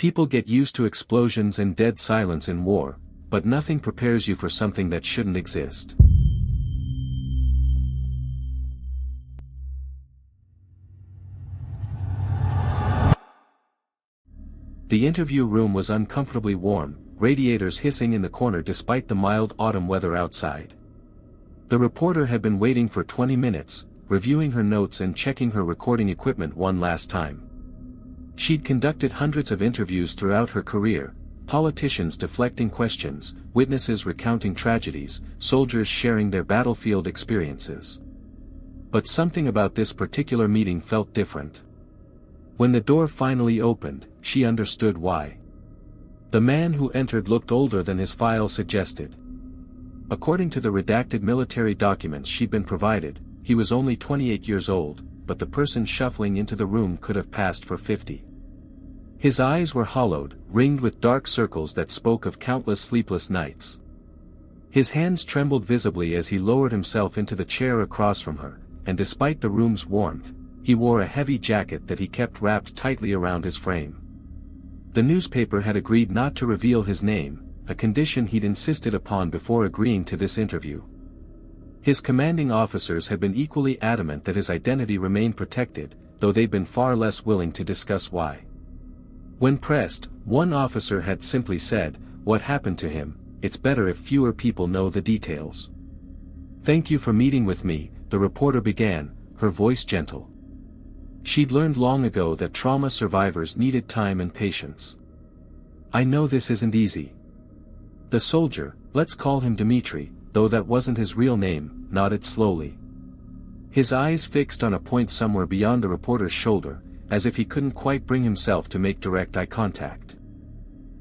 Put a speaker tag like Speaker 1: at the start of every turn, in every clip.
Speaker 1: People get used to explosions and dead silence in war, but nothing prepares you for something that shouldn't exist. The interview room was uncomfortably warm, radiators hissing in the corner despite the mild autumn weather outside. The reporter had been waiting for 20 minutes, reviewing her notes and checking her recording equipment one last time. She'd conducted hundreds of interviews throughout her career, politicians deflecting questions, witnesses recounting tragedies, soldiers sharing their battlefield experiences. But something about this particular meeting felt different. When the door finally opened, she understood why. The man who entered looked older than his file suggested. According to the redacted military documents she'd been provided, he was only 28 years old, but the person shuffling into the room could have passed for 50. His eyes were hollowed, ringed with dark circles that spoke of countless sleepless nights. His hands trembled visibly as he lowered himself into the chair across from her, and despite the room's warmth, he wore a heavy jacket that he kept wrapped tightly around his frame. The newspaper had agreed not to reveal his name, a condition he'd insisted upon before agreeing to this interview. His commanding officers had been equally adamant that his identity remained protected, though they'd been far less willing to discuss why. When pressed, one officer had simply said, "What happened to him? It's better if fewer people know the details." "Thank you for meeting with me," the reporter began, her voice gentle. She'd learned long ago that trauma survivors needed time and patience. "I know this isn't easy." The soldier, let's call him Dmitri, though that wasn't his real name, nodded slowly. His eyes fixed on a point somewhere beyond the reporter's shoulder, as if he couldn't quite bring himself to make direct eye contact.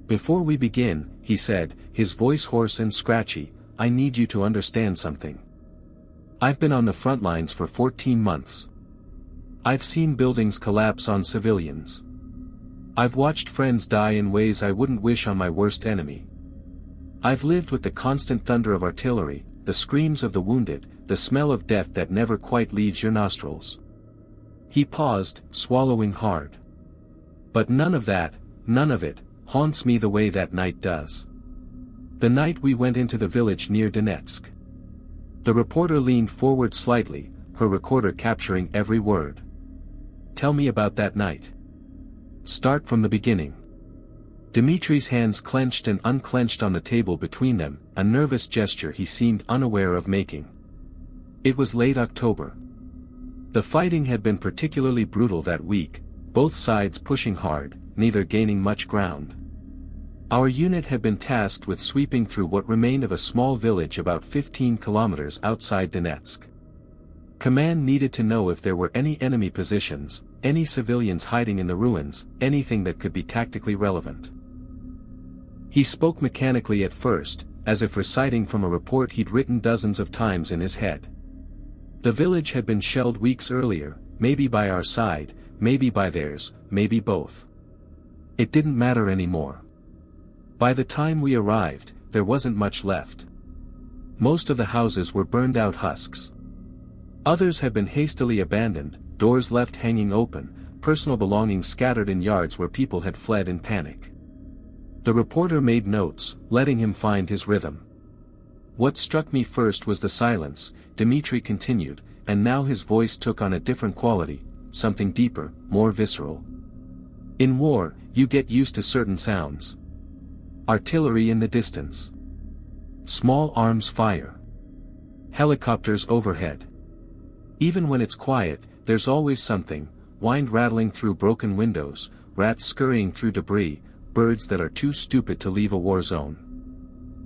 Speaker 1: "Before we begin," he said, his voice hoarse and scratchy, "I need you to understand something. I've been on the front lines for 14 months. I've seen buildings collapse on civilians. I've watched friends die in ways I wouldn't wish on my worst enemy. I've lived with the constant thunder of artillery, the screams of the wounded, the smell of death that never quite leaves your nostrils." He paused, swallowing hard. "But none of it, haunts me the way that night does. The night we went into the village near Donetsk." The reporter leaned forward slightly, her recorder capturing every word. "Tell me about that night. Start from the beginning." Dmitri's hands clenched and unclenched on the table between them, a nervous gesture he seemed unaware of making. It was late October. The fighting had been particularly brutal that week, both sides pushing hard, neither gaining much ground. Our unit had been tasked with sweeping through what remained of a small village about 15 kilometers outside Donetsk. Command needed to know if there were any enemy positions, any civilians hiding in the ruins, anything that could be tactically relevant. He spoke mechanically at first, as if reciting from a report he'd written dozens of times in his head. The village had been shelled weeks earlier, maybe by our side, maybe by theirs, maybe both. It didn't matter anymore. By the time we arrived, there wasn't much left. Most of the houses were burned out husks. Others had been hastily abandoned, doors left hanging open, personal belongings scattered in yards where people had fled in panic. The reporter made notes, letting him find his rhythm. "What struck me first was the silence," Dmitri continued, and now his voice took on a different quality, something deeper, more visceral. "In war, you get used to certain sounds. Artillery in the distance. Small arms fire. Helicopters overhead. Even when it's quiet, there's always something, wind rattling through broken windows, rats scurrying through debris, birds that are too stupid to leave a war zone."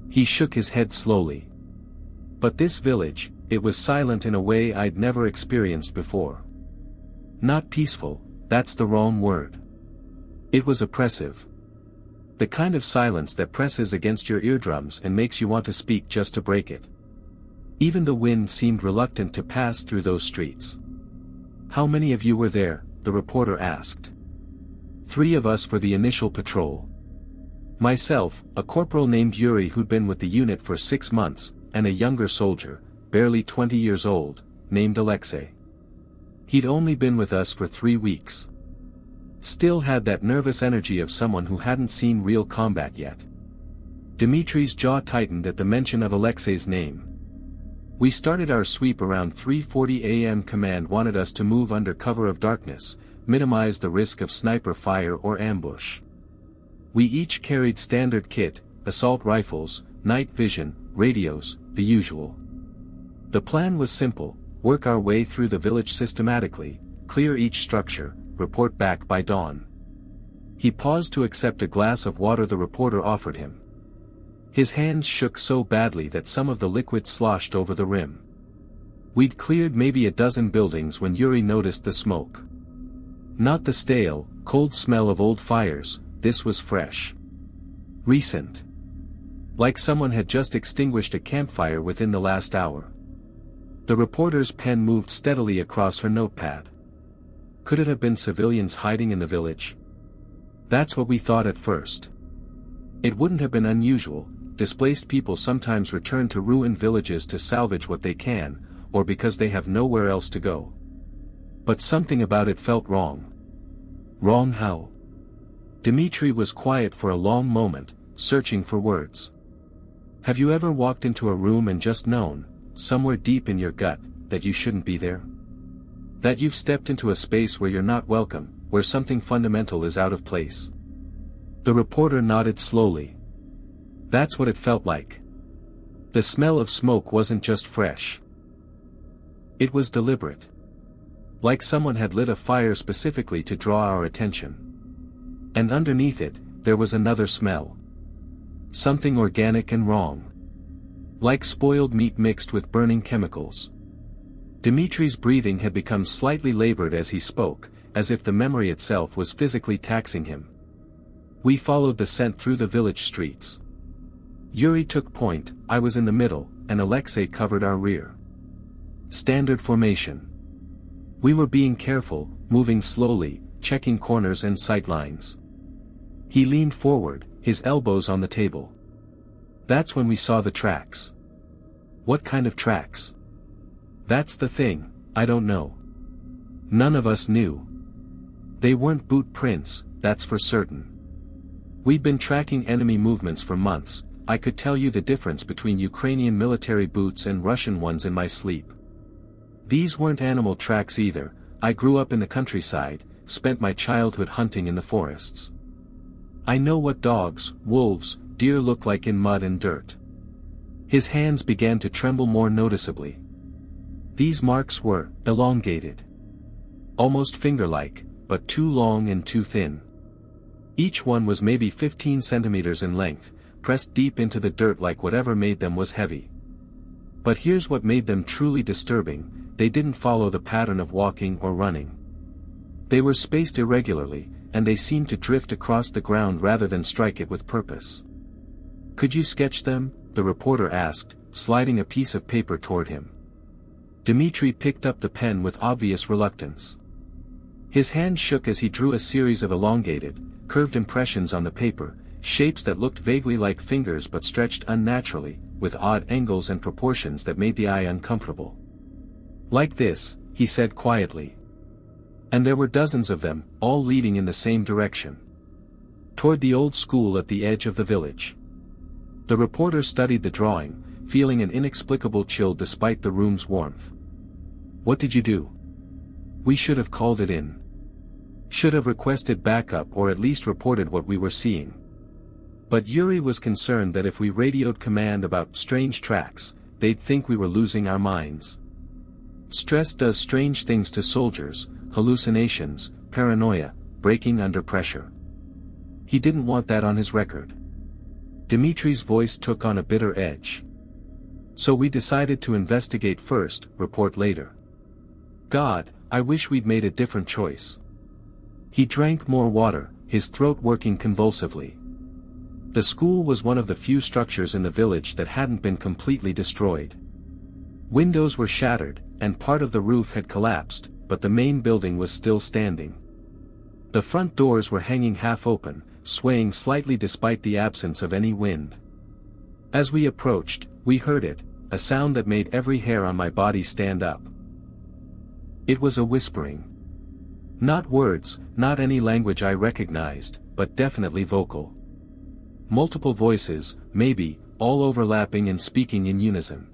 Speaker 1: He shook his head slowly. "But this village, it was silent in a way I'd never experienced before. Not peaceful, that's the wrong word. It was oppressive. The kind of silence that presses against your eardrums and makes you want to speak just to break it. Even the wind seemed reluctant to pass through those streets." "How many of you were there?" the reporter asked. "3 of us for the initial patrol. Myself, a corporal named Yuri who'd been with the unit for 6 months, and a younger soldier, barely 20 years old, named Alexei. He'd only been with us for 3 weeks. Still had that nervous energy of someone who hadn't seen real combat yet. Dmitri's jaw tightened at the mention of Alexei's name. We started our sweep around 3:40 a.m. Command wanted us to move under cover of darkness, minimize the risk of sniper fire or ambush. We each carried standard kit, assault rifles, night vision, radios, the usual. The plan was simple: work our way through the village systematically, clear each structure, report back by dawn. He paused to accept a glass of water the reporter offered him. His hands shook so badly that some of the liquid sloshed over the rim. We'd cleared maybe a dozen buildings when Yuri noticed the smoke. Not the stale, cold smell of old fires, this was fresh. Recent. Like someone had just extinguished a campfire within the last hour. The reporter's pen moved steadily across her notepad. Could it have been civilians hiding in the village? That's what we thought at first. It wouldn't have been unusual. Displaced people sometimes return to ruined villages to salvage what they can, or because they have nowhere else to go. But something about it felt wrong. Wrong how? Dmitri was quiet for a long moment, searching for words. Have you ever walked into a room and just known, somewhere deep in your gut, that you shouldn't be there? That you've stepped into a space where you're not welcome, where something fundamental is out of place? The reporter nodded slowly. That's what it felt like. The smell of smoke wasn't just fresh. It was deliberate. Like someone had lit a fire specifically to draw our attention. And underneath it, there was another smell. Something organic and wrong. Like spoiled meat mixed with burning chemicals. Dmitri's breathing had become slightly labored as he spoke, as if the memory itself was physically taxing him. We followed the scent through the village streets. Yuri took point, I was in the middle, and Alexei covered our rear. Standard formation. We were being careful, moving slowly, checking corners and sight lines. He leaned forward, his elbows on the table. That's when we saw the tracks. What kind of tracks? That's the thing, I don't know. None of us knew. They weren't boot prints, that's for certain. We'd been tracking enemy movements for months. I could tell you the difference between Ukrainian military boots and Russian ones in my sleep. These weren't animal tracks either. I grew up in the countryside, spent my childhood hunting in the forests. I know what dogs, wolves, deer look like in mud and dirt. His hands began to tremble more noticeably. These marks were elongated. Almost finger-like, but too long and too thin. Each one was maybe 15 centimeters in length, pressed deep into the dirt like whatever made them was heavy. But here's what made them truly disturbing, they didn't follow the pattern of walking or running. They were spaced irregularly, and they seemed to drift across the ground rather than strike it with purpose. Could you sketch them? The reporter asked, sliding a piece of paper toward him. Dmitri picked up the pen with obvious reluctance. His hand shook as he drew a series of elongated, curved impressions on the paper, shapes that looked vaguely like fingers but stretched unnaturally, with odd angles and proportions that made the eye uncomfortable. Like this, he said quietly. And there were dozens of them, all leading in the same direction. Toward the old school at the edge of the village. The reporter studied the drawing, feeling an inexplicable chill despite the room's warmth. What did you do? We should have called it in. Should have requested backup or at least reported what we were seeing. But Yuri was concerned that if we radioed command about strange tracks, they'd think we were losing our minds. Stress does strange things to soldiers, hallucinations, paranoia, breaking under pressure. He didn't want that on his record. Dmitri's voice took on a bitter edge. So we decided to investigate first, report later. God, I wish we'd made a different choice. He drank more water, his throat working convulsively. The school was one of the few structures in the village that hadn't been completely destroyed. Windows were shattered, and part of the roof had collapsed, but the main building was still standing. The front doors were hanging half open, swaying slightly despite the absence of any wind. As we approached, we heard it, a sound that made every hair on my body stand up. It was a whispering. Not words, not any language I recognized, but definitely vocal. Multiple voices, maybe, all overlapping and speaking in unison.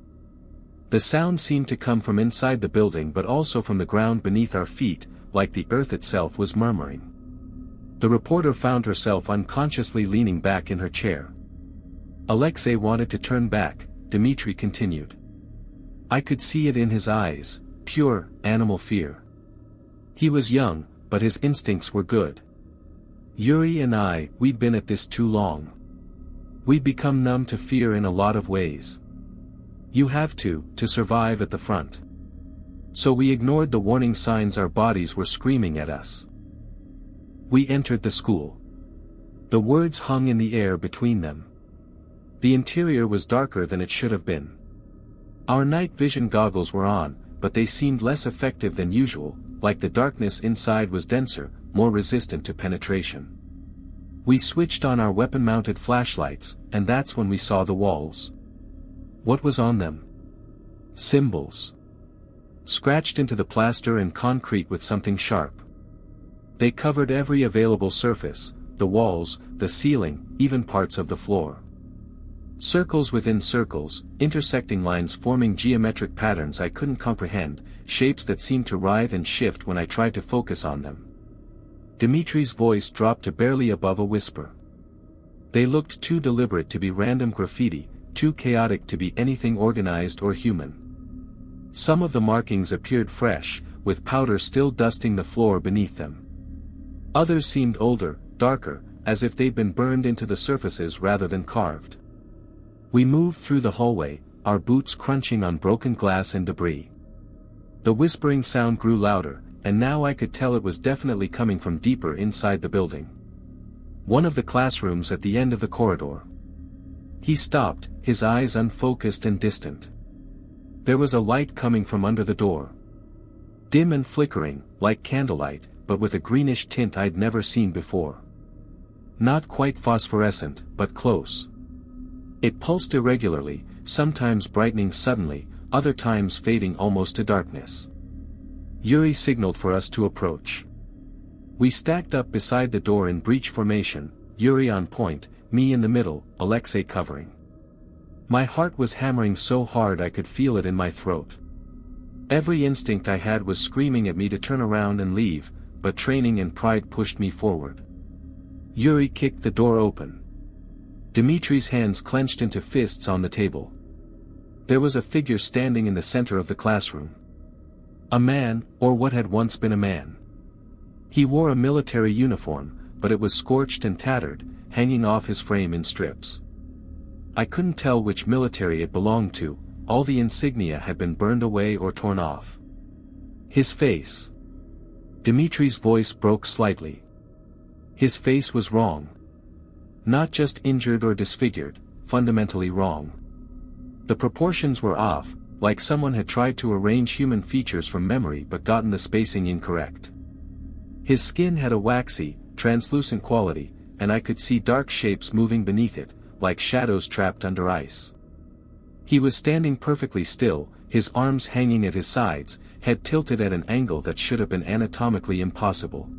Speaker 1: The sound seemed to come from inside the building but also from the ground beneath our feet, like the earth itself was murmuring. The reporter found herself unconsciously leaning back in her chair. Alexei wanted to turn back, Dmitry continued. I could see it in his eyes, pure, animal fear. He was young, but his instincts were good. Yuri and we'd been at this too long. We'd become numb to fear in a lot of ways. You have to survive at the front. So we ignored the warning signs our bodies were screaming at us. We entered the school. The words hung in the air between them. The interior was darker than it should have been. Our night vision goggles were on, but they seemed less effective than usual, like the darkness inside was denser, more resistant to penetration. We switched on our weapon-mounted flashlights, and that's when we saw the walls. What was on them? Symbols. Scratched into the plaster and concrete with something sharp. They covered every available surface, the walls, the ceiling, even parts of the floor. Circles within circles, intersecting lines forming geometric patterns I couldn't comprehend, shapes that seemed to writhe and shift when I tried to focus on them. Dmitry's voice dropped to barely above a whisper. They looked too deliberate to be random graffiti, too chaotic to be anything organized or human. Some of the markings appeared fresh, with powder still dusting the floor beneath them. Others seemed older, darker, as if they'd been burned into the surfaces rather than carved. We moved through the hallway, our boots crunching on broken glass and debris. The whispering sound grew louder, and now I could tell it was definitely coming from deeper inside the building. One of the classrooms at the end of the corridor. He stopped, his eyes unfocused and distant. There was a light coming from under the door. Dim and flickering, like candlelight, but with a greenish tint I'd never seen before. Not quite phosphorescent, but close. It pulsed irregularly, sometimes brightening suddenly, other times fading almost to darkness. Yuri signaled for us to approach. We stacked up beside the door in breach formation, Yuri on point, me in the middle, Alexei covering. My heart was hammering so hard I could feel it in my throat. Every instinct I had was screaming at me to turn around and leave, but training and pride pushed me forward. Yuri kicked the door open. Dmitry's hands clenched into fists on the table. There was a figure standing in the center of the classroom. A man, or what had once been a man. He wore a military uniform, but it was scorched and tattered, hanging off his frame in strips. I couldn't tell which military it belonged to, all the insignia had been burned away or torn off. His face. Dmitry's voice broke slightly. His face was wrong. Not just injured or disfigured, fundamentally wrong. The proportions were off, like someone had tried to arrange human features from memory but gotten the spacing incorrect. His skin had a waxy, translucent quality, and I could see dark shapes moving beneath it, like shadows trapped under ice. He was standing perfectly still, his arms hanging at his sides, head tilted at an angle that should have been anatomically impossible.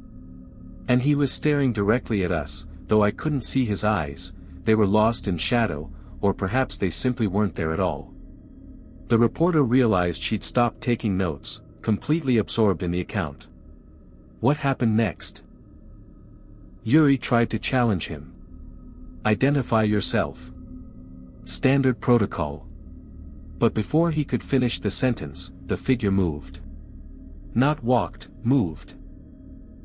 Speaker 1: And he was staring directly at us, though I couldn't see his eyes, they were lost in shadow, or perhaps they simply weren't there at all. The reporter realized she'd stopped taking notes, completely absorbed in the account. What happened next? Yuri tried to challenge him. Identify yourself. Standard protocol. But before he could finish the sentence, the figure moved. Not walked, moved.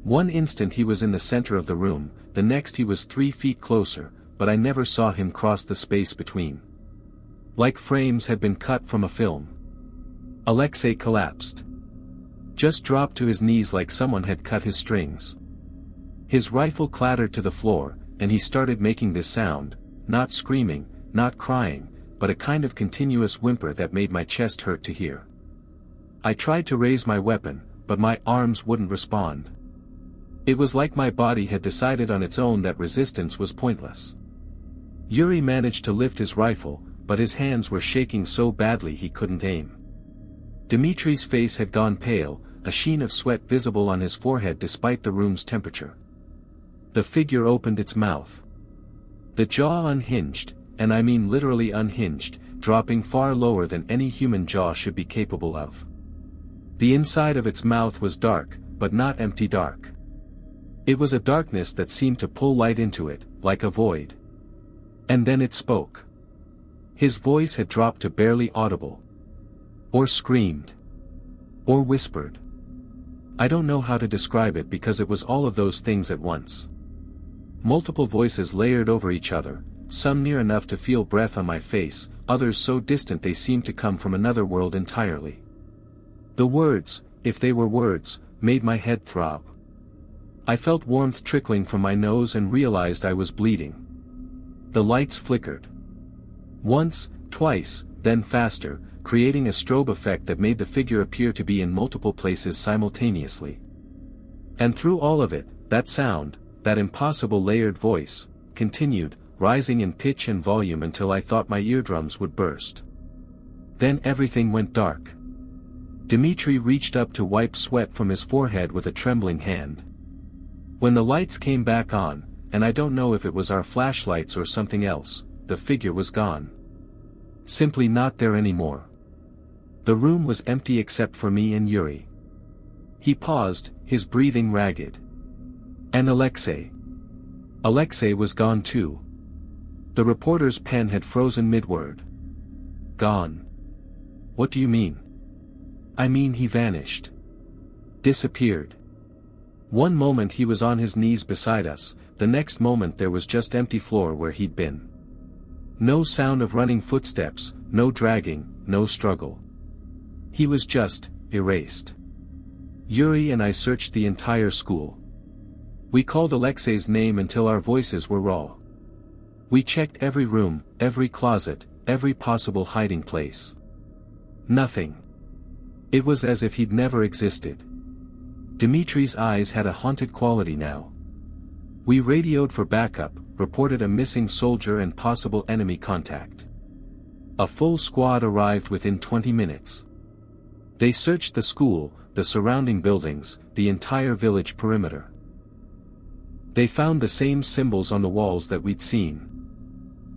Speaker 1: One instant he was in the center of the room, the next he was 3 feet closer, but I never saw him cross the space between. Like frames had been cut from a film. Alexei collapsed. Just dropped to his knees like someone had cut his strings. His rifle clattered to the floor, and he started making this sound, not screaming, not crying, but a kind of continuous whimper that made my chest hurt to hear. I tried to raise my weapon, but my arms wouldn't respond. It was like my body had decided on its own that resistance was pointless. Yuri managed to lift his rifle, but his hands were shaking so badly he couldn't aim. Dmitry's face had gone pale, a sheen of sweat visible on his forehead despite the room's temperature. The figure opened its mouth. The jaw unhinged, and I mean literally unhinged, dropping far lower than any human jaw should be capable of. The inside of its mouth was dark, but not empty dark. It was a darkness that seemed to pull light into it, like a void. And then it spoke. His voice had dropped to barely audible. Or screamed. Or whispered. I don't know how to describe it because it was all of those things at once. Multiple voices layered over each other, some near enough to feel breath on my face, others so distant they seemed to come from another world entirely. The words, if they were words, made my head throb. I felt warmth trickling from my nose and realized I was bleeding. The lights flickered. Once, twice, then faster, creating a strobe effect that made the figure appear to be in multiple places simultaneously. And through all of it, that sound, that impossible layered voice, continued, rising in pitch and volume until I thought my eardrums would burst. Then everything went dark. Dmitri reached up to wipe sweat from his forehead with a trembling hand. When the lights came back on, and I don't know if it was our flashlights or something else, the figure was gone. Simply not there anymore. The room was empty except for me and Yuri. He paused, his breathing ragged. And Alexei. Alexei was gone too. The reporter's pen had frozen mid-word. Gone. What do you mean? I mean he vanished. Disappeared. One moment he was on his knees beside us, the next moment there was just empty floor where he'd been. No sound of running footsteps, no dragging, no struggle. He was just, erased. Yuri and I searched the entire school. We called Alexei's name until our voices were raw. We checked every room, every closet, every possible hiding place. Nothing. It was as if he'd never existed. Dimitri's eyes had a haunted quality now. We radioed for backup, reported a missing soldier and possible enemy contact. A full squad arrived within 20 minutes. They searched the school, the surrounding buildings, the entire village perimeter. They found the same symbols on the walls that we'd seen.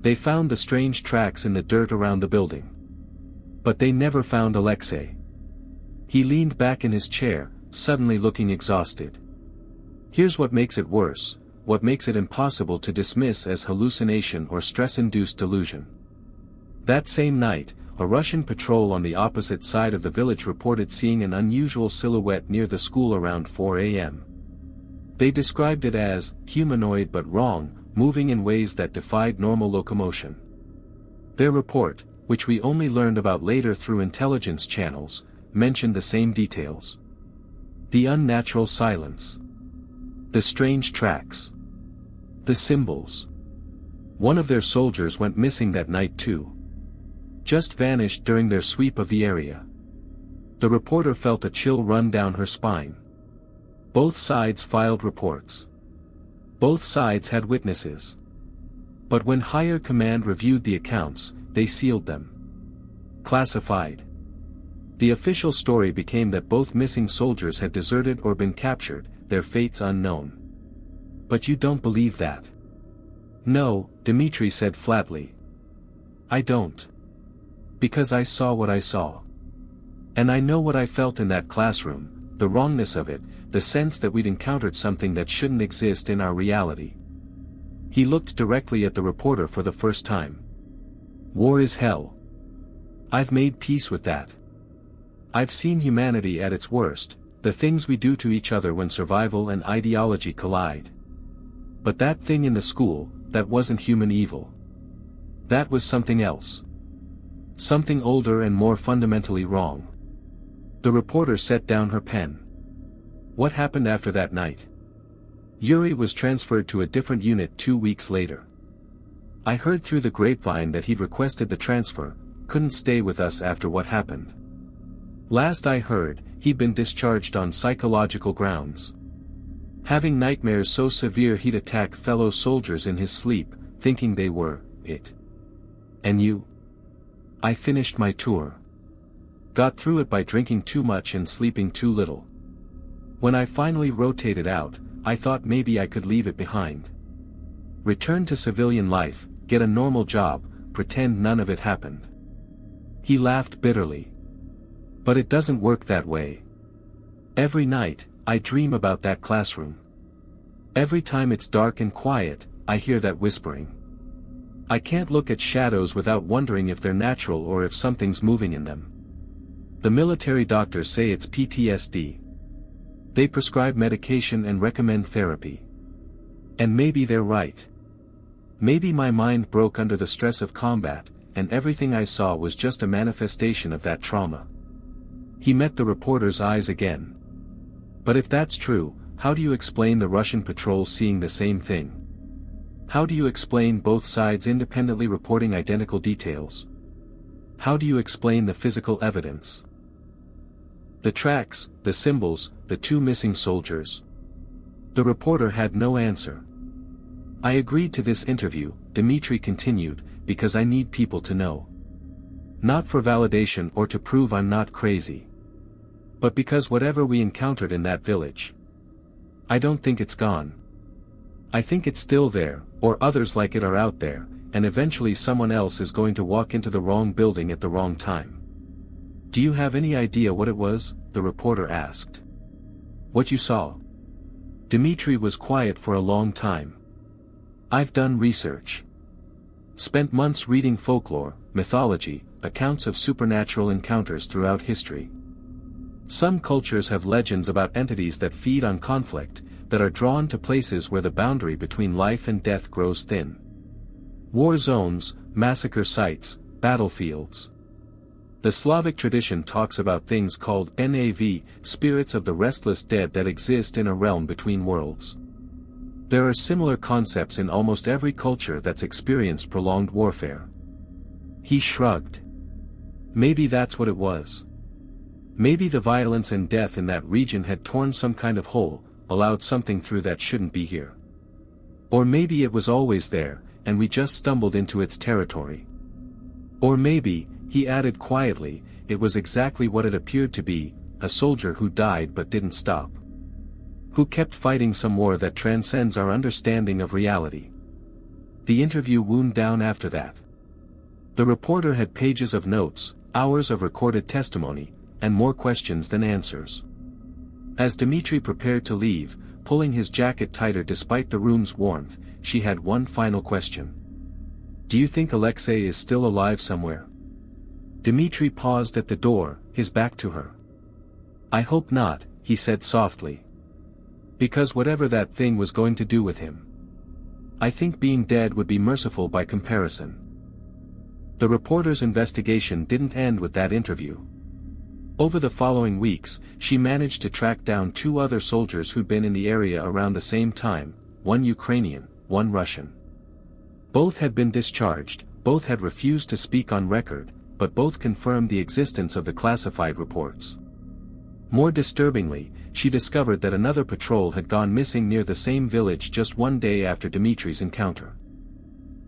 Speaker 1: They found the strange tracks in the dirt around the building. But they never found Alexei. He leaned back in his chair, suddenly looking exhausted. Here's what makes it worse, what makes it impossible to dismiss as hallucination or stress-induced delusion. That same night, a Russian patrol on the opposite side of the village reported seeing an unusual silhouette near the school around 4 a.m. They described it as humanoid but wrong, moving in ways that defied normal locomotion. Their report, which we only learned about later through intelligence channels, mentioned the same details. The unnatural silence. The strange tracks. The symbols. One of their soldiers went missing that night too. Just vanished during their sweep of the area. The reporter felt a chill run down her spine. Both sides filed reports. Both sides had witnesses. But when higher command reviewed the accounts, they sealed them. Classified. The official story became that both missing soldiers had deserted or been captured, their fates unknown. But you don't believe that? No, Dmitri said flatly. I don't. Because I saw what I saw. And I know what I felt in that classroom, the wrongness of it, the sense that we'd encountered something that shouldn't exist in our reality. He looked directly at the reporter for the first time. War is hell. I've made peace with that. I've seen humanity at its worst, the things we do to each other when survival and ideology collide. But that thing in the school, that wasn't human evil. That was something else. Something older and more fundamentally wrong. The reporter set down her pen. What happened after that night? Yuri was transferred to a different unit 2 weeks later. I heard through the grapevine that he'd requested the transfer, couldn't stay with us after what happened. Last I heard, he'd been discharged on psychological grounds. Having nightmares so severe he'd attack fellow soldiers in his sleep, thinking they were it. And you? I finished my tour. Got through it by drinking too much and sleeping too little. When I finally rotated out, I thought maybe I could leave it behind. Return to civilian life, get a normal job, pretend none of it happened. He laughed bitterly. But it doesn't work that way. Every night, I dream about that classroom. Every time it's dark and quiet, I hear that whispering. I can't look at shadows without wondering if they're natural or if something's moving in them. The military doctors say it's PTSD. They prescribe medication and recommend therapy. And maybe they're right. Maybe my mind broke under the stress of combat, and everything I saw was just a manifestation of that trauma. He met the reporter's eyes again. But if that's true, how do you explain the Russian patrol seeing the same thing? How do you explain both sides independently reporting identical details? How do you explain the physical evidence? The tracks, the symbols, the two missing soldiers. The reporter had no answer. I agreed to this interview, Dmitry continued, because I need people to know. Not for validation or to prove I'm not crazy. But because whatever we encountered in that village, I don't think it's gone. I think it's still there, or others like it are out there, and eventually someone else is going to walk into the wrong building at the wrong time. Do you have any idea what it was? The reporter asked. What you saw? Dmitry was quiet for a long time. I've done research. Spent months reading folklore, mythology, accounts of supernatural encounters throughout history. Some cultures have legends about entities that feed on conflict, that are drawn to places where the boundary between life and death grows thin. War zones, massacre sites, battlefields. The Slavic tradition talks about things called NAV, spirits of the restless dead that exist in a realm between worlds. There are similar concepts in almost every culture that's experienced prolonged warfare. He shrugged. Maybe that's what it was. Maybe the violence and death in that region had torn some kind of hole, allowed something through that shouldn't be here. Or maybe it was always there, and we just stumbled into its territory. Or maybe, he added quietly, it was exactly what it appeared to be, a soldier who died but didn't stop. Who kept fighting some war that transcends our understanding of reality. The interview wound down after that. The reporter had pages of notes, hours of recorded testimony, and more questions than answers. As Dmitry prepared to leave, pulling his jacket tighter despite the room's warmth, she had one final question. Do you think Alexei is still alive somewhere? Dmitry paused at the door, his back to her. I hope not, he said softly. Because whatever that thing was going to do with him, I think being dead would be merciful by comparison. The reporter's investigation didn't end with that interview. Over the following weeks, she managed to track down 2 other soldiers who'd been in the area around the same time, one Ukrainian, one Russian. Both had been discharged, both had refused to speak on record, but both confirmed the existence of the classified reports. More disturbingly, she discovered that another patrol had gone missing near the same village just one day after Dmitry's encounter.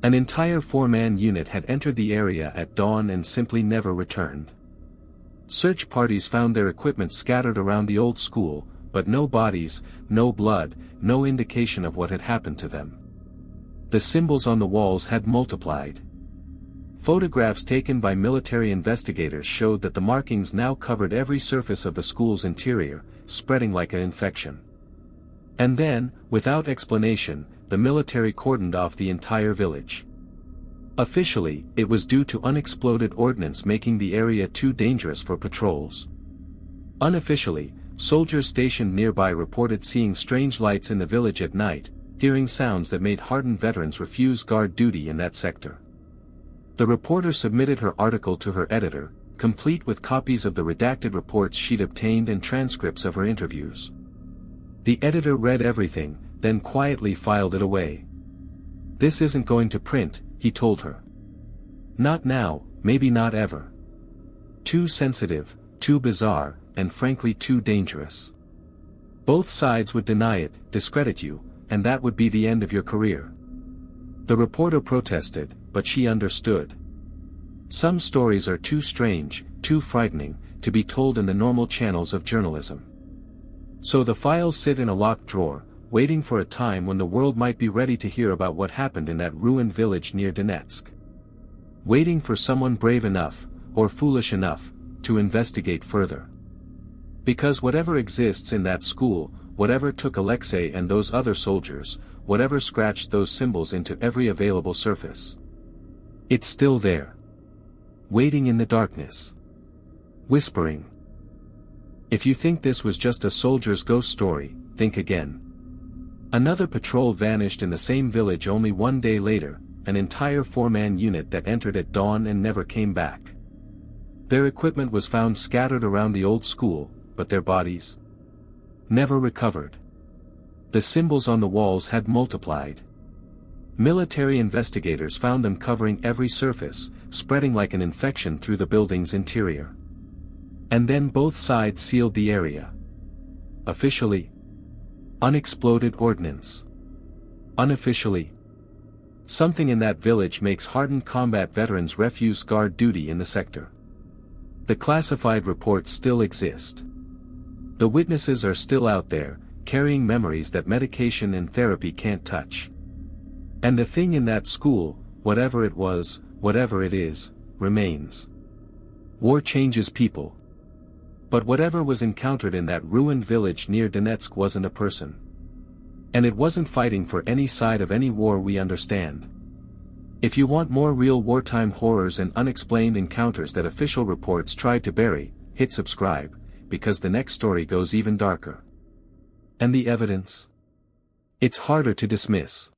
Speaker 1: An entire 4-man unit had entered the area at dawn and simply never returned. Search parties found their equipment scattered around the old school, but no bodies, no blood, no indication of what had happened to them. The symbols on the walls had multiplied. Photographs taken by military investigators showed that the markings now covered every surface of the school's interior, spreading like an infection. And then, without explanation, the military cordoned off the entire village. Officially, it was due to unexploded ordnance making the area too dangerous for patrols. Unofficially, soldiers stationed nearby reported seeing strange lights in the village at night, hearing sounds that made hardened veterans refuse guard duty in that sector. The reporter submitted her article to her editor, complete with copies of the redacted reports she'd obtained and transcripts of her interviews. The editor read everything, then quietly filed it away. This isn't going to print, he told her. Not now, maybe not ever. Too sensitive, too bizarre, and frankly too dangerous. Both sides would deny it, discredit you, and that would be the end of your career. The reporter protested, but she understood. Some stories are too strange, too frightening, to be told in the normal channels of journalism. So the files sit in a locked drawer, waiting for a time when the world might be ready to hear about what happened in that ruined village near Donetsk. Waiting for someone brave enough, or foolish enough, to investigate further. Because whatever exists in that school, whatever took Alexei and those other soldiers, whatever scratched those symbols into every available surface, it's still there. Waiting in the darkness. Whispering. If you think this was just a soldier's ghost story, think again. Another patrol vanished in the same village only one day later, an entire 4-man unit that entered at dawn and never came back. Their equipment was found scattered around the old school, but their bodies never recovered. The symbols on the walls had multiplied. Military investigators found them covering every surface, spreading like an infection through the building's interior. And then both sides sealed the area. Officially, unexploded ordnance. Unofficially, something in that village makes hardened combat veterans refuse guard duty in the sector. The classified reports still exist. The witnesses are still out there, carrying memories that medication and therapy can't touch. And the thing in that school, whatever it was, whatever it is, remains. War changes people. But whatever was encountered in that ruined village near Donetsk wasn't a person. And it wasn't fighting for any side of any war we understand. If you want more real wartime horrors and unexplained encounters that official reports tried to bury, hit subscribe, because the next story goes even darker. And the evidence? It's harder to dismiss.